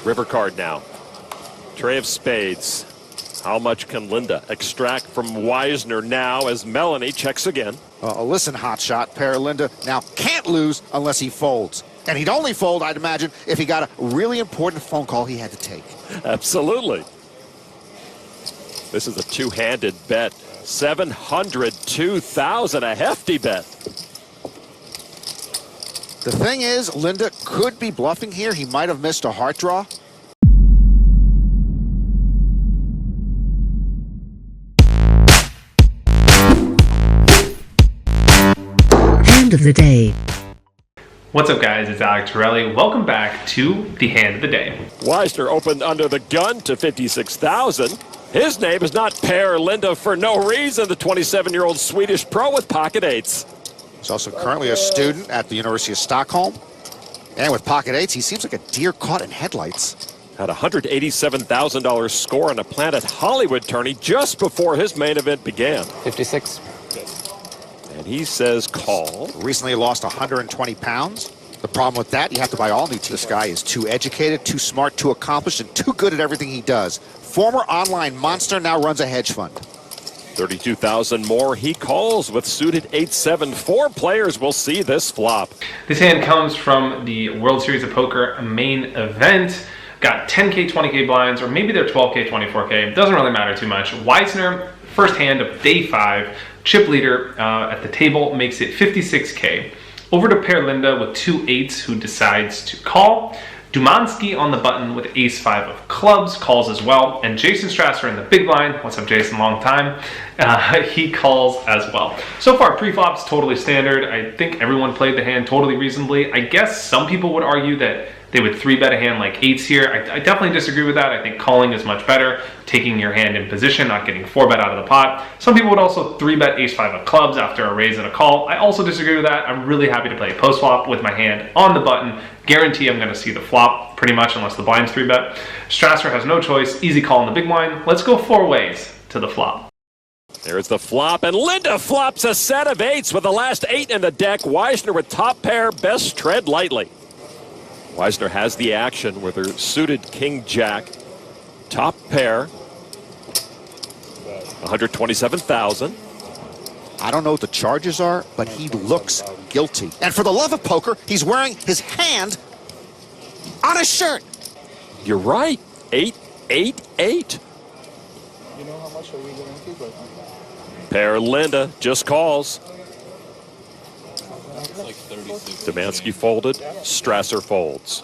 River card now. Tray of spades. How much can Linde extract from Weisner now as Melanie checks again? Listen, hotshot, pair Linde now can't lose unless he folds. And he'd only fold, I'd imagine, if he got a really important phone call he had to take. Absolutely. This is a two-handed bet. 702,000, a hefty bet. The thing is, Linde could be bluffing here. He might have missed a heart draw. Hand of the day. What's up, guys? It's Alec Torelli. Welcome back to the hand of the day. Weisner opened under the gun to 56,000. His name is not Per Linde for no reason, the 27-year-old Swedish pro with pocket eights. He's also currently a student at the University of Stockholm. And with pocket eights, he seems like a deer caught in headlights. Had a $187,000 score on a Planet Hollywood tourney just before his main event began. 56. And he says call. Recently lost 120 pounds. The problem with that, you have to buy all new teeth. This guy is too educated, too smart, too accomplished, and too good at everything he does. Former online monster, now runs a hedge fund. 32,000 more. He calls with suited 8-7. Four players will see this flop. This hand comes from the World Series of Poker main event. Got 10K, 20K blinds, or maybe they're 12K, 24K. It doesn't really matter too much. Weisner, first hand of day 5, chip leader at the table, makes it 56K. Over to pair Linde with 2 8s, who decides to call. Dumansky on the button with ace-5 of clubs, calls as well. And Jason Strasser in the big blind, what's up Jason, long time, he calls as well. So far, pre-flops totally standard. I think everyone played the hand totally reasonably. I guess some people would argue that they would 3-bet a hand like 8s here. I definitely disagree with that. I think calling is much better, taking your hand in position, not getting 4-bet out of the pot. Some people would also 3-bet ace-5 of clubs after a raise and a call. I also disagree with that. I'm really happy to play post-flop with my hand on the button. Guarantee I'm going to see the flop pretty much unless the blind's 3-bet. Strasser has no choice. Easy call in the big blind. Let's go 4 ways to the flop. There's the flop, and Linde flops a set of 8s with the last 8 in the deck. Weisner with top pair, best tread lightly. Weisner has the action with her suited king-jack. Top pair. 127,000. I don't know what the charges are, but he looks guilty. And for the love of poker, he's wearing his hand on his shirt. You're right. 8-8-8. You know how much are we going to keep right now? Pair Linde just calls. It's like 36. Dumansky folded. Strasser folds.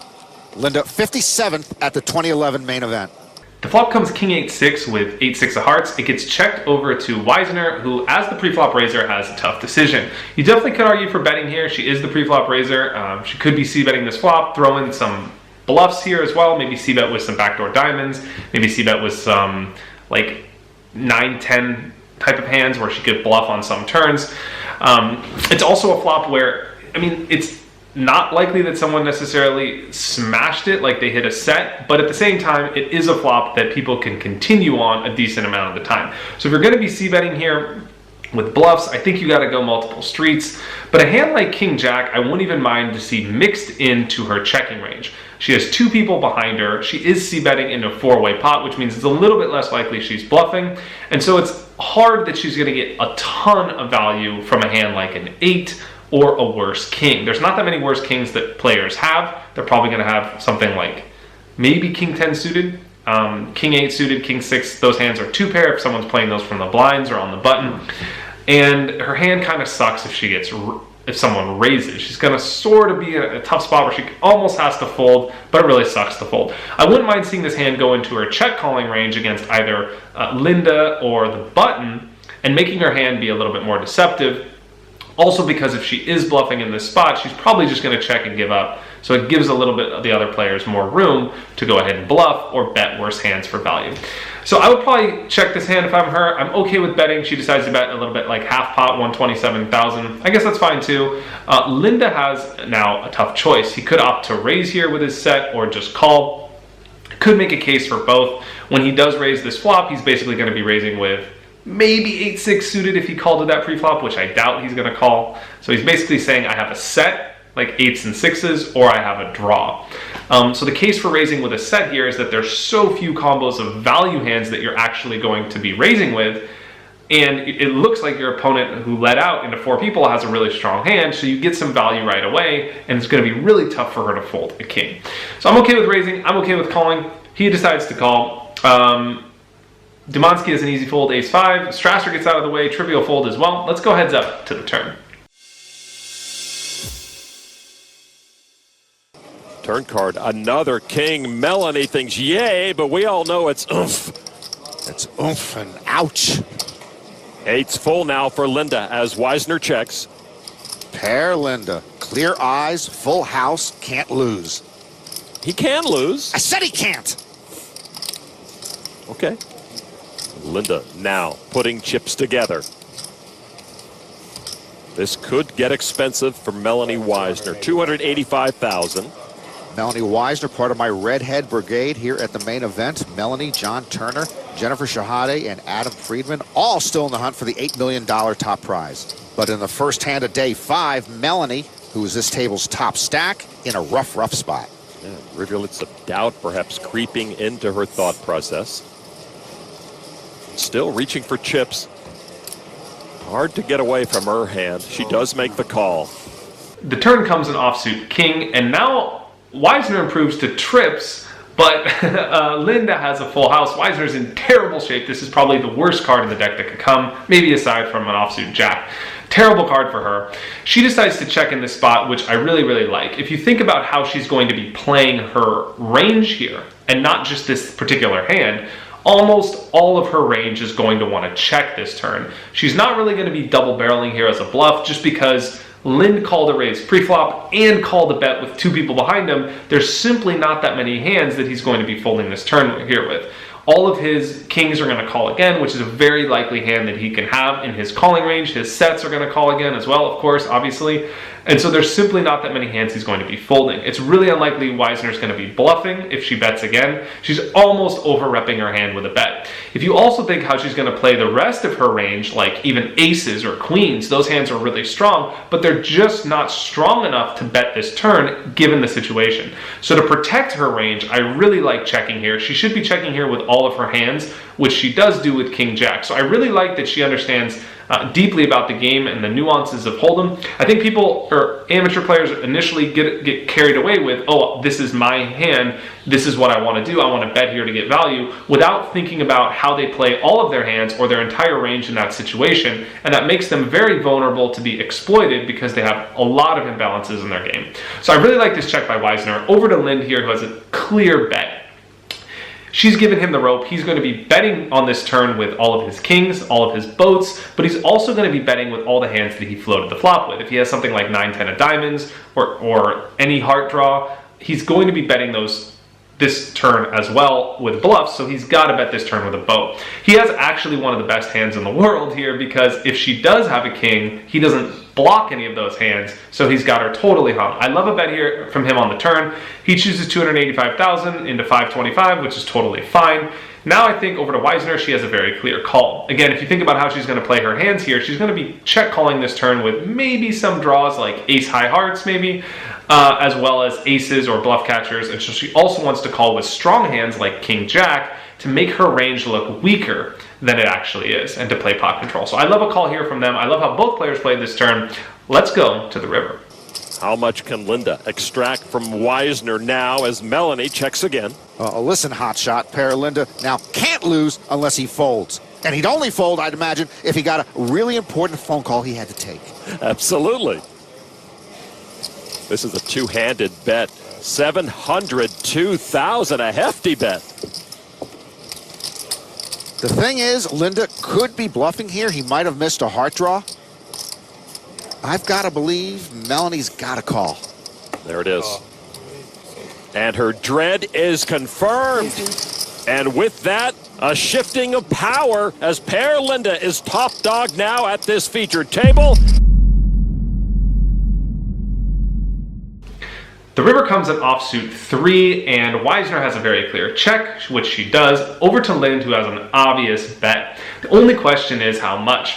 Linde 57th at the 2011 main event. The flop comes king 8-6 with 8-6 of hearts. It gets checked over to Weisner, who, as the pre-flop raiser, has a tough decision. You definitely could argue for betting here. She is the pre-flop raiser. She could be c-betting this flop, throw in some bluffs here as well. Maybe c-bet with some backdoor diamonds. Maybe c-bet with some like 9-10 type of hands where she could bluff on some turns. It's also a flop where, I mean, it's not likely that someone necessarily smashed it, like they hit a set, but at the same time, it is a flop that people can continue on a decent amount of the time. So if you're going to be c-betting here with bluffs, I think you got to go multiple streets. But a hand like King Jack, I won't even mind to see mixed into her checking range. She has 2 people behind her. She is c-betting in a 4-way pot, which means it's a little bit less likely she's bluffing. And so it's hard that she's going to get a ton of value from a hand like an 8 or a worse king. There's not that many worse kings that players have. They're probably going to have something like maybe King 10 suited, King 8 suited, King 6. Those hands are 2 pair if someone's playing those from the blinds or on the button. And her hand kind of sucks if someone raises. She's going to sort of be in a tough spot where she almost has to fold, but it really sucks to fold. I wouldn't mind seeing this hand go into her check calling range against either Linde or the button and making her hand be a little bit more deceptive. Also, because if she is bluffing in this spot, she's probably just going to check and give up. So it gives a little bit of the other players more room to go ahead and bluff or bet worse hands for value. So I would probably check this hand if I'm her. I'm okay with betting. She decides to bet a little bit like half pot, 127,000. I guess that's fine too. Linde has now a tough choice. He could opt to raise here with his set or just call. Could make a case for both. When he does raise this flop, he's basically going to be raising with maybe 8-6 suited if he called to that pre-flop, which I doubt he's going to call. So he's basically saying I have a set like 8s and 6s, or I have a draw. So the case for raising with a set here is that there's so few combos of value hands that you're actually going to be raising with, and it looks like your opponent who led out into 4 people has a really strong hand, so you get some value right away, and it's going to be really tough for her to fold a king. So I'm okay with raising, I'm okay with calling. He decides to call. Dumansky is an easy fold, ace-5. Strasser gets out of the way, trivial fold as well. Let's go heads up to the turn. Turn card, another king. Melanie thinks yay, but we all know it's oomph. It's oomph and ouch. 8's full now for Linde as Weisner checks. Pair Linde. Clear eyes, full house, can't lose. He can lose. I said he can't. Okay. Linde now putting chips together. This could get expensive for Melanie Weisner. $285,000. Melanie Weisner, part of my redhead brigade here at the main event. Melanie, John Turner, Jennifer Shahade, and Adam Friedman, all still in the hunt for the $8 million top prize. But in the first hand of day 5, Melanie, who is this table's top stack, in a rough spot. Yeah, rivulets of doubt perhaps creeping into her thought process. Still reaching for chips. Hard to get away from her hand. She does make the call. The turn comes an offsuit king, and now Weisner improves to trips, but Linde has a full house. Weisner's in terrible shape. This is probably the worst card in the deck that could come, maybe aside from an offsuit jack. Terrible card for her. She decides to check in this spot, which I really like. If you think about how she's going to be playing her range here, and not just this particular hand, almost all of her range is going to want to check this turn. She's not really going to be double barreling here as a bluff, just because Linde called a raise pre-flop and called a bet with 2 people behind him. There's simply not that many hands that he's going to be folding this turn here with. All of his kings are going to call again, which is a very likely hand that he can have in his calling range. His sets are going to call again as well, of course, obviously. And so there's simply not that many hands he's going to be folding. It's really unlikely Weisner's going to be bluffing if she bets again. She's almost over-repping her hand with a bet. If you also think how she's going to play the rest of her range, like even aces or queens, those hands are really strong, but they're just not strong enough to bet this turn given the situation. So to protect her range, I really like checking here. She should be checking here with all of her hands, which she does do with King Jack. So I really like that she understands deeply about the game and the nuances of Hold'em. I think people, or amateur players, initially get carried away with, oh, this is my hand, this is what I want to do, I want to bet here to get value, without thinking about how they play all of their hands or their entire range in that situation, and that makes them very vulnerable to be exploited because they have a lot of imbalances in their game. So I really like this check by Weisner. Over to Linde here, who has a clear bet. She's given him the rope. He's going to be betting on this turn with all of his kings, all of his boats, but he's also going to be betting with all the hands that he floated the flop with. If he has something like 9-10 of diamonds or any heart draw, he's going to be betting this turn as well with bluffs, so he's got to bet this turn with a boat. He has actually one of the best hands in the world here, because if she does have a king, he doesn't block any of those hands, so he's got her totally hung. I love a bet here from him on the turn. He chooses 285,000 into 525, which is totally fine. Now I think over to Weisner, she has a very clear call. Again, if you think about how she's going to play her hands here, she's going to be check calling this turn with maybe some draws like ace high hearts maybe, as well as aces or bluff catchers. And so she also wants to call with strong hands like King Jack to make her range look weaker than it actually is, and to play pot control. So I love a call here from them. I love how both players played this turn. Let's go to the river. How much can Linde extract from Weisner now as Melanie checks again? Listen, hotshot, pair Linde now can't lose unless he folds. And he'd only fold, I'd imagine, if he got a really important phone call he had to take. Absolutely. This is a two-handed bet. 702,000, a hefty bet. The thing is, Linde could be bluffing here. He might have missed a heart draw. I've got to believe Melanie's got a call. There it is. And her dread is confirmed. And with that, a shifting of power as pair Linde is top dog now at this featured table. The river comes at offsuit 3, and Weisner has a very clear check, which she does, over to Linde, who has an obvious bet. The only question is how much.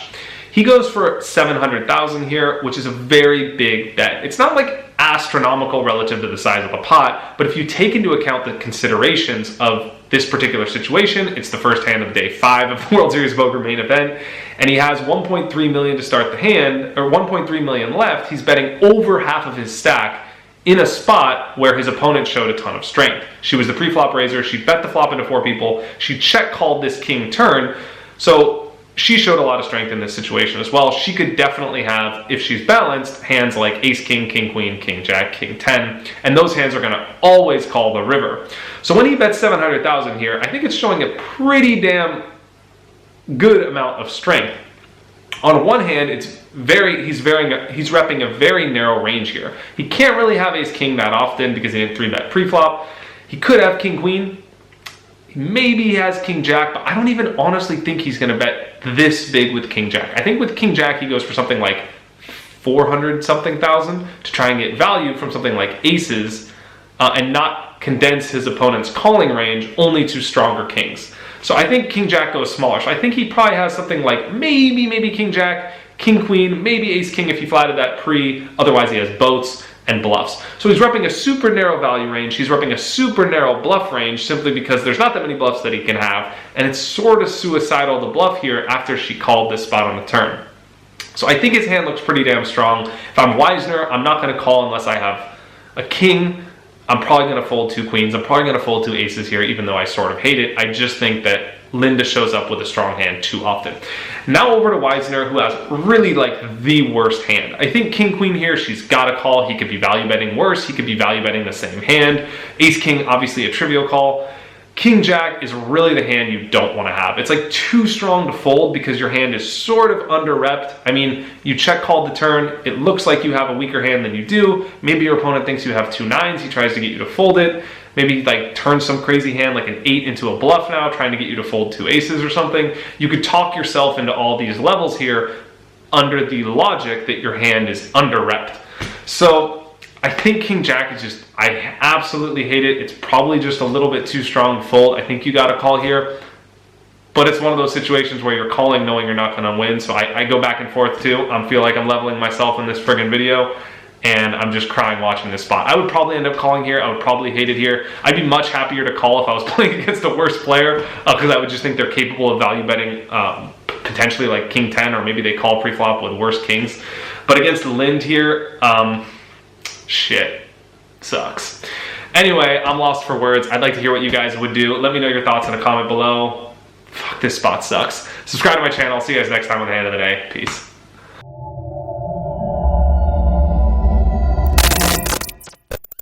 He goes for 700,000 here, which is a very big bet. It's not like astronomical relative to the size of the pot. But if you take into account the considerations of this particular situation, it's the first hand of day 5 of the World Series of Poker main event, and he has 1.3 million to start the hand, or 1.3 million left. He's betting over half of his stack in a spot where his opponent showed a ton of strength. She was the pre-flop raiser. She bet the flop into 4 people. She check called this king turn. So she showed a lot of strength in this situation as well. She could definitely have, if she's balanced, hands like ace king, king queen, king jack, king 10, and those hands are going to always call the river. So when he bets 700,000 here, I think it's showing a pretty damn good amount of strength. On one hand, he's repping a very narrow range here. He can't really have ace king that often because he didn't 3-bet pre-flop. He could have king queen. Maybe he has king jack, but I don't even honestly think he's going to bet this big with king jack. I think with king jack he goes for something like 400 something thousand to try and get value from something like aces and not condense his opponent's calling range only to stronger kings. So I think king jack goes smaller. So I think he probably has something like maybe king jack, king queen, maybe ace king if he flatted that pre. Otherwise he has boats and bluffs. So he's repping a super narrow value range. He's repping a super narrow bluff range simply because there's not that many bluffs that he can have, and it's sort of suicidal to bluff here after she called this spot on the turn. So I think his hand looks pretty damn strong. If I'm Weisner, I'm not going to call unless I have a king. I'm probably going to fold 2 queens. I'm probably going to fold 2 aces here, even though I sort of hate it. I just think that Linde shows up with a strong hand too often. Now over to Weisner, who has really like the worst hand. I think king queen here, she's got to call. He could be value betting worse. He could be value betting the same hand. Ace king, obviously a trivial call. King jack is really the hand you don't want to have. It's like too strong to fold because your hand is sort of under-repped. I mean, you check called the turn. It looks like you have a weaker hand than you do. Maybe your opponent thinks you have 2 9s. He tries to get you to fold it. Maybe like turn some crazy hand like an 8 into a bluff now, trying to get you to fold 2 aces or something. You could talk yourself into all these levels here under the logic that your hand is under-repped. So I think king jack is just, I absolutely hate it. It's probably just a little bit too strong to fold. I think you got to call here. But it's one of those situations where you're calling knowing you're not going to win. So I go back and forth too. I feel like I'm leveling myself in this friggin' video. And I'm just crying watching this spot. I would probably end up calling here. I would probably hate it here. I'd be much happier to call if I was playing against the worst player because I would just think they're capable of value betting potentially like king 10, or maybe they call pre-flop with worse kings. But against Linde here, shit, sucks. Anyway, I'm lost for words. I'd like to hear what you guys would do. Let me know your thoughts in a comment below. Fuck, this spot sucks. Subscribe to my channel. See you guys next time on the hand of the day. Peace.